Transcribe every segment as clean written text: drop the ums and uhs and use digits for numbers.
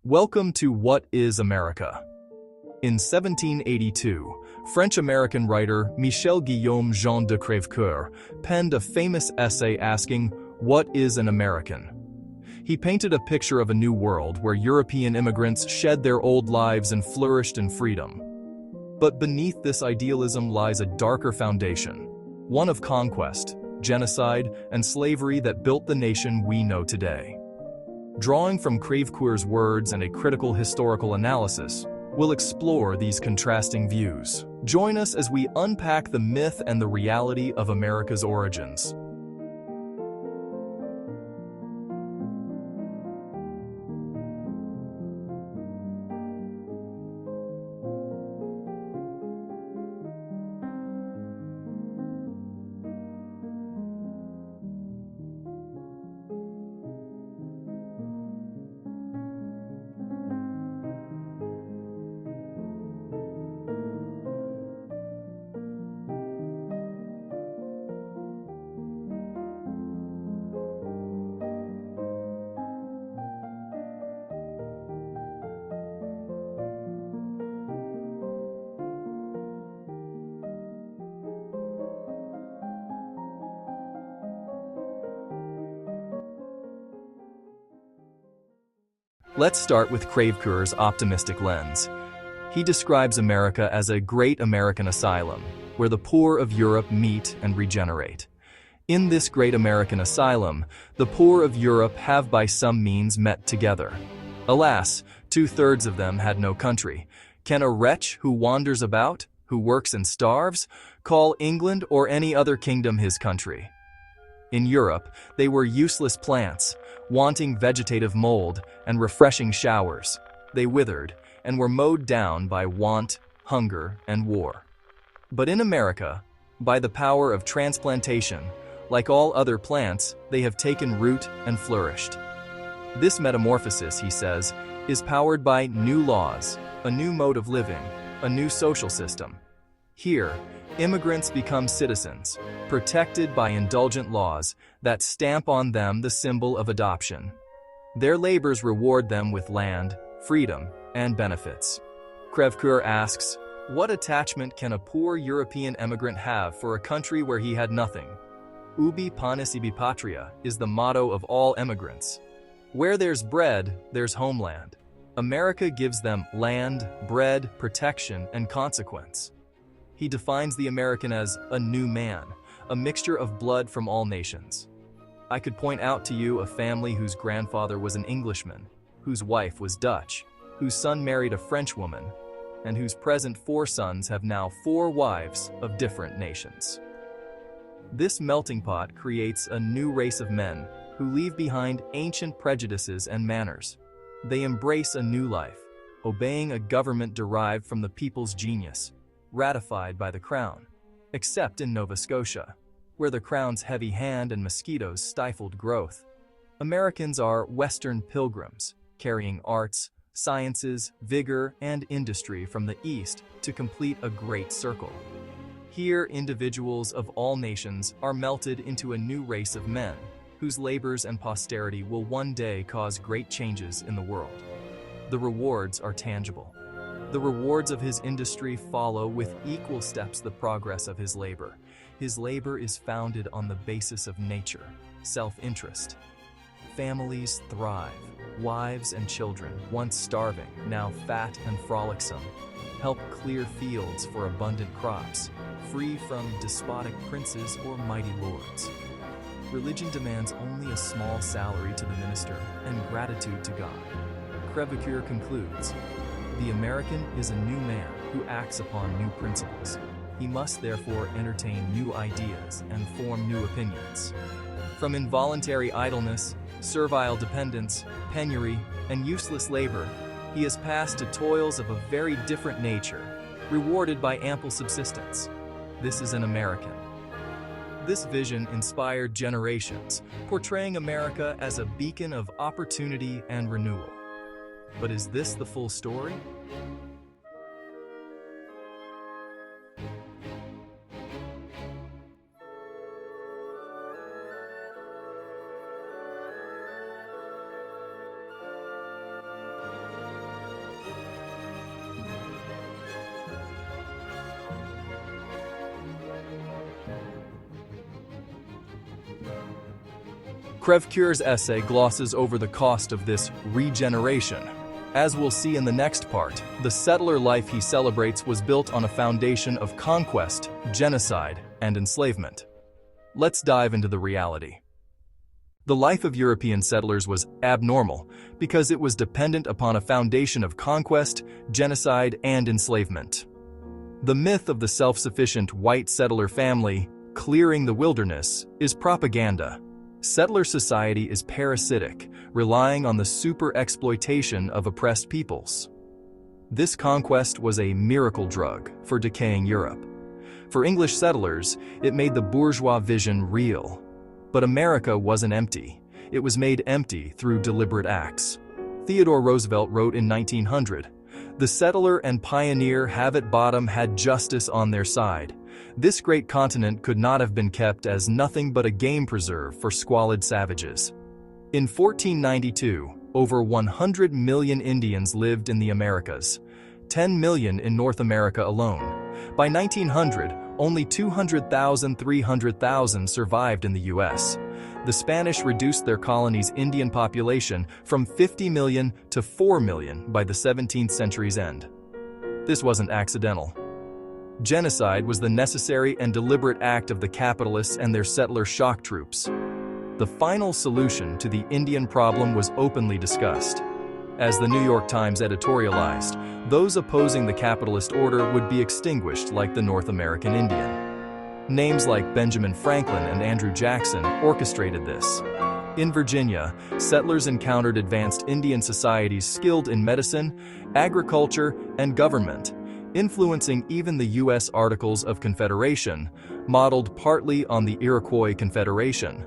Welcome to What is America? In 1782, French-American writer Michel-Guillaume Jean de Crèvecoeur penned a famous essay asking, "What is an American?" He painted a picture of a new world where European immigrants shed their old lives and flourished in freedom. But beneath this idealism lies a darker foundation, one of conquest, genocide, and slavery that built the nation we know today. Drawing from Crèvecoeur's words and a critical historical analysis, we'll explore these contrasting views. Join us as we unpack the myth and the reality of America's origins. Let's start with Crèvecoeur's optimistic lens. He describes America as a great American asylum, where the poor of Europe meet and regenerate. In this great American asylum, the poor of Europe have by some means met together. Alas, 2/3 of them had no country. Can a wretch who wanders about, who works and starves, call England or any other kingdom his country? In Europe, they were useless plants, wanting vegetative mold and refreshing showers. They withered and were mowed down by want, hunger, and war. But in America, by the power of transplantation, like all other plants, they have taken root and flourished. This metamorphosis, he says, is powered by new laws, a new mode of living, a new social system. Here, immigrants become citizens, protected by indulgent laws that stamp on them the symbol of adoption. Their labors reward them with land, freedom, and benefits. Crèvecoeur asks, what attachment can a poor European immigrant have for a country where he had nothing? Ubi panis ibi patria is the motto of all immigrants. Where there's bread, there's homeland. America gives them land, bread, protection, and consequence. He defines the American as a new man, a mixture of blood from all nations. I could point out to you a family whose grandfather was an Englishman, whose wife was Dutch, whose son married a French woman, and whose present 4 sons have now 4 wives of different nations. This melting pot creates a new race of men who leave behind ancient prejudices and manners. They embrace a new life, obeying a government derived from the people's genius, ratified by the Crown, except in Nova Scotia, where the Crown's heavy hand and mosquitoes stifled growth. Americans are Western pilgrims, carrying arts, sciences, vigor, and industry from the East to complete a great circle. Here, individuals of all nations are melted into a new race of men, whose labors and posterity will one day cause great changes in the world. The rewards are tangible. The rewards of his industry follow with equal steps the progress of his labor. His labor is founded on the basis of nature, self-interest. Families thrive. Wives and children, once starving, now fat and frolicsome, help clear fields for abundant crops, free from despotic princes or mighty lords. Religion demands only a small salary to the minister and gratitude to God. Crèvecoeur concludes, the American is a new man who acts upon new principles. He must therefore entertain new ideas and form new opinions. From involuntary idleness, servile dependence, penury, and useless labor, he has passed to toils of a very different nature, rewarded by ample subsistence. This is an American. This vision inspired generations, portraying America as a beacon of opportunity and renewal. But is this the full story? Crèvecoeur's essay glosses over the cost of this regeneration. As we'll see in the next part, the settler life he celebrates was built on a foundation of conquest, genocide, and enslavement. Let's dive into the reality. The life of European settlers was abnormal because it was dependent upon a foundation of conquest, genocide, and enslavement. The myth of the self-sufficient white settler family clearing the wilderness is propaganda. Settler society is parasitic, relying on the super-exploitation of oppressed peoples. This conquest was a miracle drug for decaying Europe. For English settlers, it made the bourgeois vision real. But America wasn't empty. It was made empty through deliberate acts. Theodore Roosevelt wrote in 1900, "The settler and pioneer have at bottom had justice on their side. This great continent could not have been kept as nothing but a game preserve for squalid savages." In 1492, over 100 million Indians lived in the Americas, 10 million in North America alone. By 1900, only 200,000–300,000 survived in the U.S. The Spanish reduced their colony's Indian population from 50 million to 4 million by the 17th century's end. This wasn't accidental. Genocide was the necessary and deliberate act of the capitalists and their settler shock troops. The final solution to the Indian problem was openly discussed. As the New York Times editorialized, those opposing the capitalist order would be extinguished like the North American Indian. Names like Benjamin Franklin and Andrew Jackson orchestrated this. In Virginia, settlers encountered advanced Indian societies skilled in medicine, agriculture, and government, influencing even the U.S. Articles of Confederation, modeled partly on the Iroquois Confederation.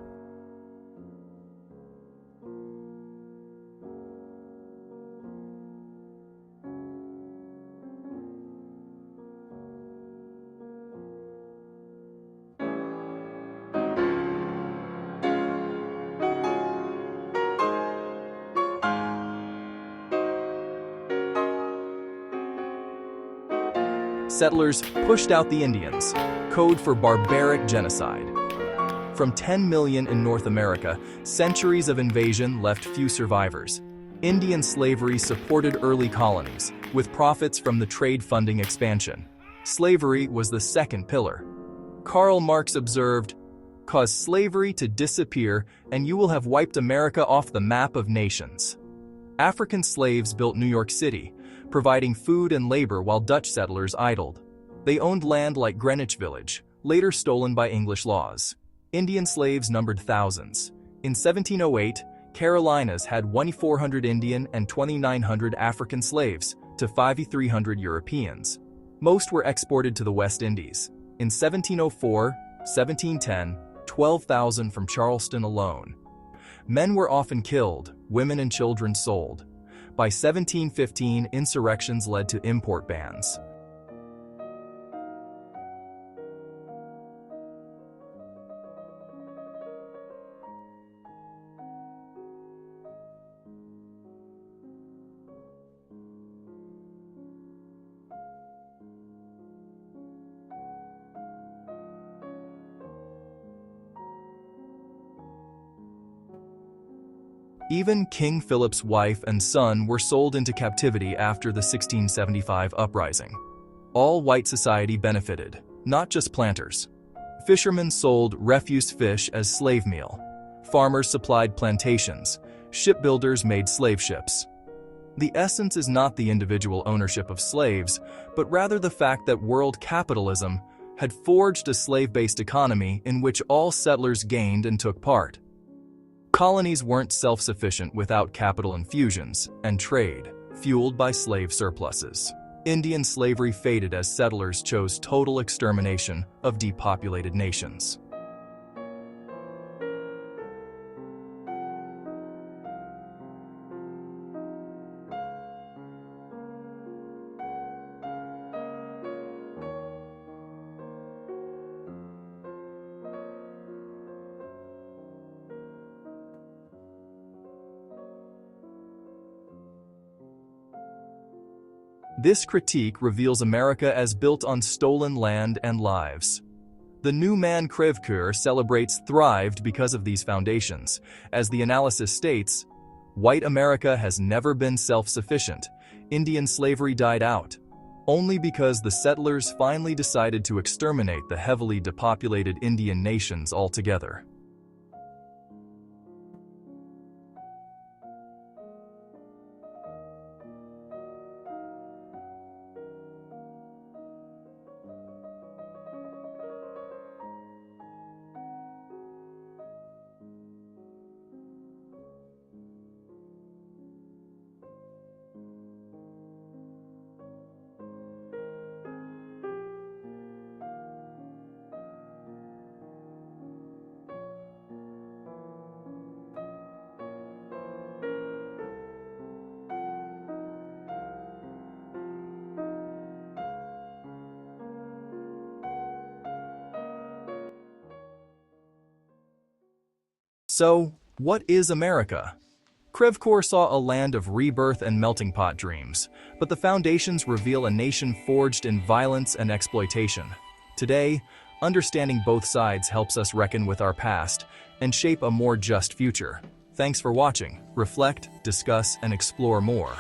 Settlers pushed out the Indians, code for barbaric genocide. From 10 million in North America, centuries of invasion left few survivors. Indian slavery supported early colonies, with profits from the trade funding expansion. Slavery was the second pillar. Karl Marx observed, "Cause slavery to disappear and you will have wiped America off the map of nations." African slaves built New York City, providing food and labor while Dutch settlers idled. They owned land like Greenwich Village, later stolen by English laws. Indian slaves numbered thousands. In 1708, Carolinas had 2,400 Indian and 2,900 African slaves to 5,300 Europeans. Most were exported to the West Indies. In 1704, 1710, 12,000 from Charleston alone. Men were often killed, women and children sold. By 1715, insurrections led to import bans. Even King Philip's wife and son were sold into captivity after the 1675 uprising. All white society benefited, not just planters. Fishermen sold refuse fish as slave meal. Farmers supplied plantations. Shipbuilders made slave ships. The essence is not the individual ownership of slaves, but rather the fact that world capitalism had forged a slave-based economy in which all settlers gained and took part. Colonies weren't self-sufficient without capital infusions and trade, fueled by slave surpluses. Indian slavery faded as settlers chose total extermination of depopulated nations. This critique reveals America as built on stolen land and lives. The new man Crèvecoeur celebrates thrived because of these foundations. As the analysis states, white America has never been self-sufficient. Indian slavery died out only because the settlers finally decided to exterminate the heavily depopulated Indian nations altogether. So, what is America? Crèvecoeur saw a land of rebirth and melting pot dreams, but the foundations reveal a nation forged in violence and exploitation. Today, understanding both sides helps us reckon with our past and shape a more just future. Thanks for watching. Reflect, discuss, and explore more.